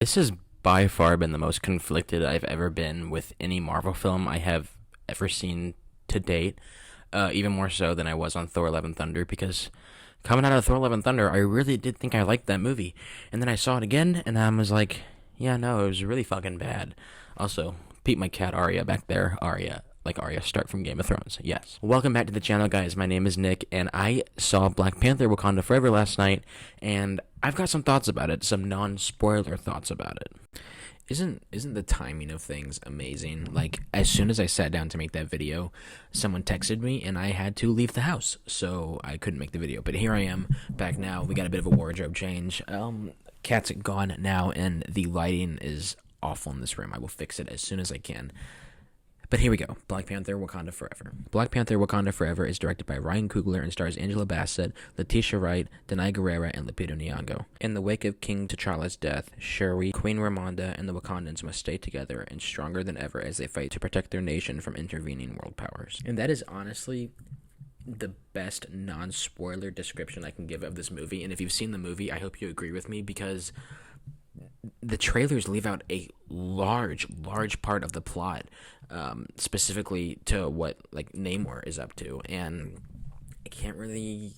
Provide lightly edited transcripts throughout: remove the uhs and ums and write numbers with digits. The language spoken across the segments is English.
This has by far been the most conflicted I've ever been with any Marvel film I have ever seen to date. Even more so than I was on Thor: Love and Thunder, because coming out of Thor: Love and Thunder, I really did think I liked that movie, and then I saw it again, and I was like, yeah, no, it was really fucking bad. Also, peep my cat Arya back there, Arya. Like Arya Stark from Game of Thrones, yes. Welcome back to the channel, guys. My name is Nick, and I saw Black Panther Wakanda Forever last night, and I've got some thoughts about it, some non-spoiler thoughts about it. Isn't the timing of things amazing? Like, as soon as I sat down to make that video, someone texted me and I had to leave the house, so I couldn't make the video. But here I am, back now. We got a bit of a wardrobe change. Cat's gone now, and the lighting is awful in this room. I will fix it as soon as I can. But here we go. Black Panther Wakanda Forever. Black Panther Wakanda Forever is directed by Ryan Coogler and stars Angela Bassett, Letitia Wright, Danai Gurira, and Lupita Nyong'o. In the wake of King T'Challa's death, Shuri, Queen Ramonda, and the Wakandans must stay together and stronger than ever as they fight to protect their nation from intervening world powers. And that is honestly the best non-spoiler description I can give of this movie. And if you've seen the movie, I hope you agree with me, because the trailers leave out a large part of the plot, specifically to what like Namor is up to, and I can't really.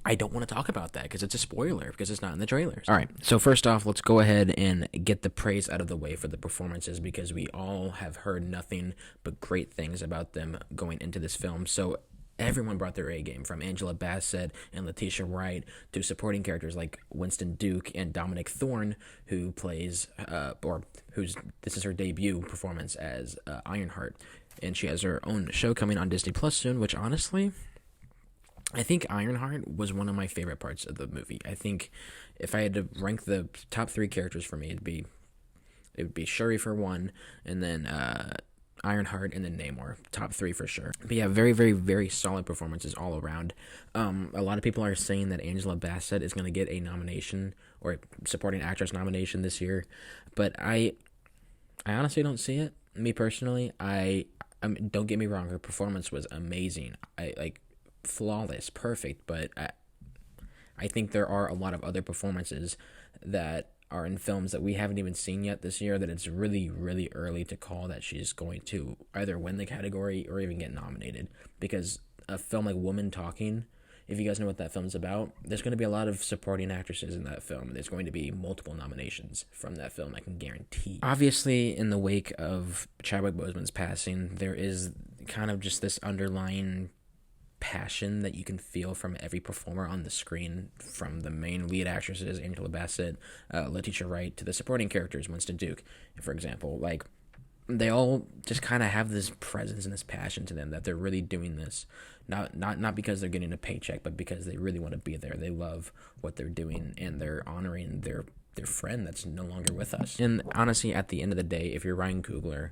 I don't want to talk about that because it's a spoiler, because it's not in the trailers. All right, so first off, let's go ahead and get the praise out of the way for the performances, because we all have heard nothing but great things about them going into this film. So everyone brought their A game, from Angela Bassett and Letitia Wright to supporting characters like Winston Duke and Dominic Thorne, who plays, this is her debut performance as Ironheart, and she has her own show coming on Disney Plus soon. Which honestly, I think Ironheart was one of my favorite parts of the movie. I think if I had to rank the top three characters for me, it would be Shuri for one, and then Ironheart, and then Namor. Top three for sure. But yeah, very solid performances all around. A lot of people are saying that Angela Bassett is going to get a nomination, or supporting actress nomination, this year, but I honestly don't see it. Me personally, don't get me wrong, her performance was amazing. I like flawless, perfect, but I think there are a lot of other performances that are in films that we haven't even seen yet this year, that it's really early to call that she's going to either win the category or even get nominated. Because a film like Woman Talking, if you guys know what that film's about, there's going to be a lot of supporting actresses in that film. There's going to be multiple nominations from that film, I can guarantee. Obviously, in the wake of Chadwick Boseman's passing, there is kind of just this underlying passion that you can feel from every performer on the screen, from the main lead actresses, Angela Bassett, Letitia Wright, to the supporting characters, Winston Duke, for example. Like, they all just kind of have this presence and this passion to them, that they're really doing this, not because they're getting a paycheck, but because they really want to be there. They love what they're doing, and they're honoring their friend that's no longer with us. And honestly, at the end of the day, if you're Ryan Coogler,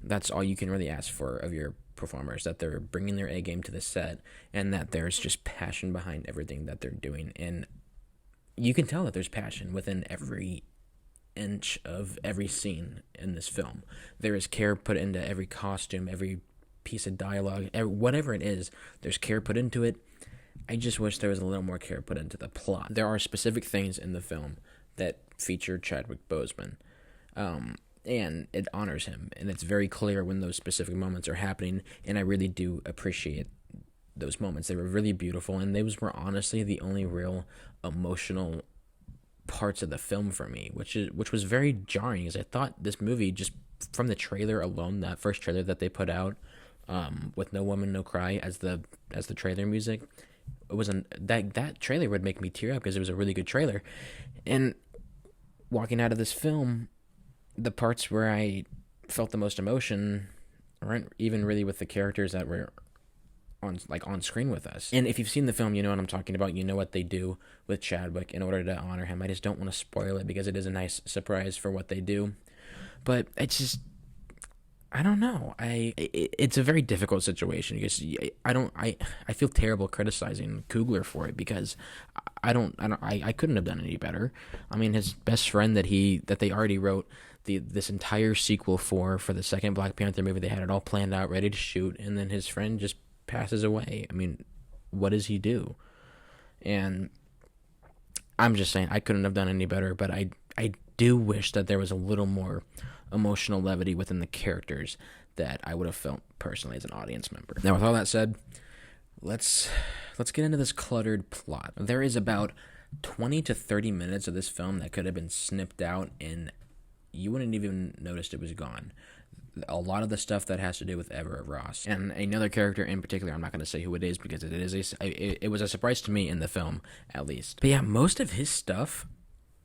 that's all you can really ask for of your performers, that they're bringing their A game to the set, and that there's just passion behind everything that they're doing. And you can tell that there's passion within every inch of every scene in this film. There is care put into every costume, every piece of dialogue, whatever it is, there's care put into it. I just wish there was a little more care put into the plot. There are specific things in the film that feature Chadwick Boseman, and it honors him, and it's very clear when those specific moments are happening, and I really do appreciate those moments. They were really beautiful, and those were honestly the only real emotional parts of the film for me, which was very jarring, because I thought this movie, just from the trailer alone, that first trailer that they put out, with No Woman No Cry as the trailer music, it was that trailer would make me tear up, because it was a really good trailer. And walking out of this film, the parts where I felt the most emotion weren't even really with the characters that were on screen with us. And if you've seen the film, you know what I'm talking about. You know what they do with Chadwick in order to honor him. I just don't want to spoil it, because it is a nice surprise for what they do. But it's just, I don't know. It's a very difficult situation, because I feel terrible criticizing Coogler for it, because I couldn't have done any better. I mean, his best friend that they already wrote this entire sequel for the second Black Panther movie, they had it all planned out, ready to shoot, and then his friend just passes away. I mean, what does he do? And I'm just saying, I couldn't have done any better, but I do wish that there was a little more emotional levity within the characters that I would have felt personally as an audience member. Now, with all that said, let's get into this cluttered plot. There is about 20 to 30 minutes of this film that could have been snipped out and you wouldn't even noticed it was gone. A lot of the stuff that has to do with Everett Ross and another character in particular, I'm not going to say who it is because it was a surprise to me in the film, at least. But yeah, most of his stuff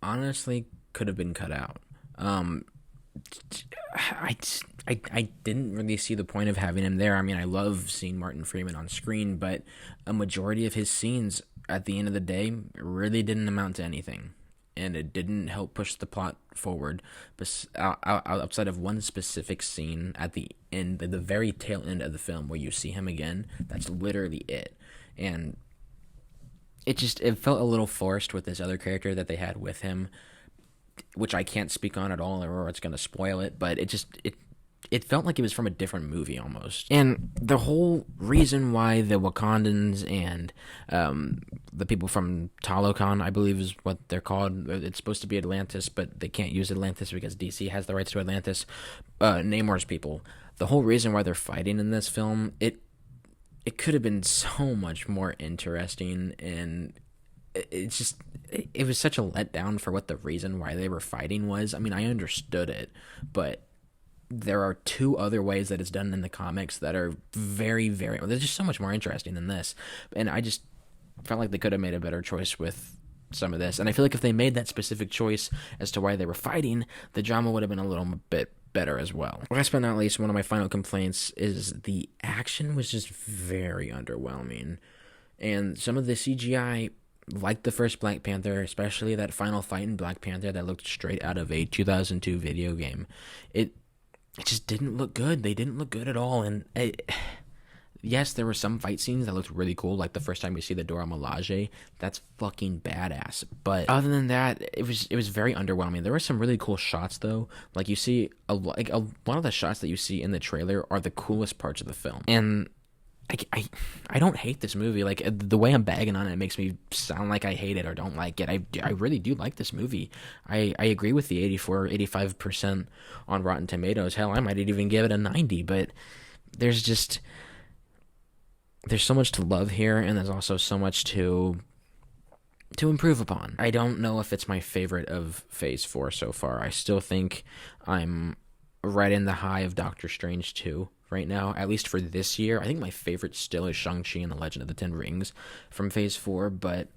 honestly could have been cut out. I didn't really see the point of having him there. I mean, I love seeing Martin Freeman on screen, but a majority of his scenes at the end of the day really didn't amount to anything. And it didn't help push the plot forward, but outside of one specific scene at the end, the very tail end of the film, where you see him again. That's literally it, and it felt a little forced with this other character that they had with him, which I can't speak on at all, or it's gonna spoil it. But it felt like it was from a different movie almost. And the whole reason why the Wakandans and the people from Talokan, I believe is what they're called, it's supposed to be Atlantis, but they can't use Atlantis because DC has the rights to Atlantis, Namor's people, the whole reason why they're fighting in this film, it could have been so much more interesting, and it was such a letdown for what the reason why they were fighting was. I mean, I understood it, but there are two other ways that it's done in the comics that are very, very, they're just so much more interesting than this. And I just felt like they could have made a better choice with some of this. And I feel like if they made that specific choice as to why they were fighting, the drama would have been a little bit better as well. Last but not least, one of my final complaints is the action was just very underwhelming. And some of the CGI, like the first Black Panther, especially that final fight in Black Panther that looked straight out of a 2002 video game, it just didn't look good. They didn't look good at all. And yes, there were some fight scenes that looked really cool, like the first time you see the Dora Milaje. That's fucking badass. But other than that, it was very underwhelming. There were some really cool shots though. Like you see a lot of the shots that you see in the trailer are the coolest parts of the film. And I don't hate this movie. Like, the way I'm bagging on it makes me sound like I hate it or don't like it. I really do like this movie. I agree with the 85% on Rotten Tomatoes. Hell, I might even give it a 90, but there's so much to love here, and there's also so much to improve upon. I don't know if it's my favorite of Phase 4 so far. I still think I'm right in the high of Doctor Strange 2. Right now, at least for this year. I think my favorite still is Shang-Chi and the Legend of the Ten Rings from Phase 4, but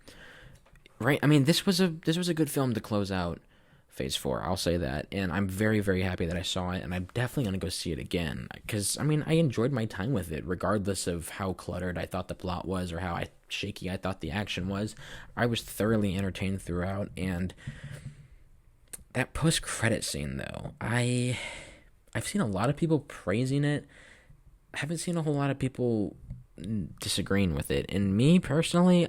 I mean, this was a good film to close out Phase 4, I'll say that, and I'm very, very happy that I saw it, and I'm definitely going to go see it again, because, I mean, I enjoyed my time with it, regardless of how cluttered I thought the plot was, or how shaky I thought the action was. I was thoroughly entertained throughout, and that post-credit scene, though, I've seen a lot of people praising it. I haven't seen a whole lot of people disagreeing with it. And me, personally,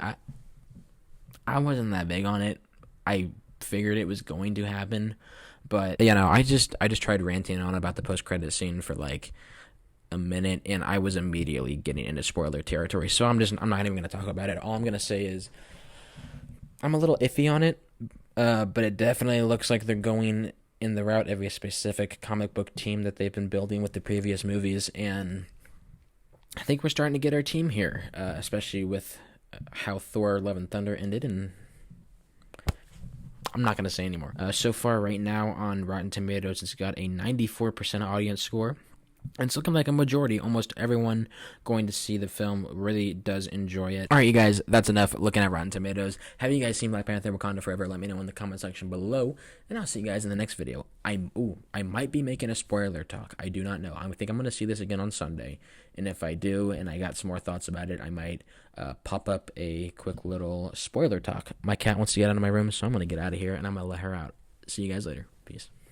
I wasn't that big on it. I figured it was going to happen. But, you know, I just tried ranting on about the post-credit scene for, like, a minute, and I was immediately getting into spoiler territory. So I'm not even going to talk about it. All I'm going to say is I'm a little iffy on it, but it definitely looks like they're going in the route of a specific comic book team that they've been building with the previous movies, and I think we're starting to get our team here, especially with how Thor: Love and Thunder ended, and I'm not going to say anymore. So far right now on Rotten Tomatoes, it's got a 94% audience score. And it's looking like a majority, almost everyone going to see the film really does enjoy it. Alright, you guys, that's enough looking at Rotten Tomatoes. Have you guys seen Black Panther Wakanda Forever? Let me know in the comment section below, and I'll see you guys in the next video. I might be making a spoiler talk. I do not know. I think I'm going to see this again on Sunday, and if I do, and I got some more thoughts about it, I might pop up a quick little spoiler talk. My cat wants to get out of my room, so I'm going to get out of here, and I'm going to let her out. See you guys later. Peace.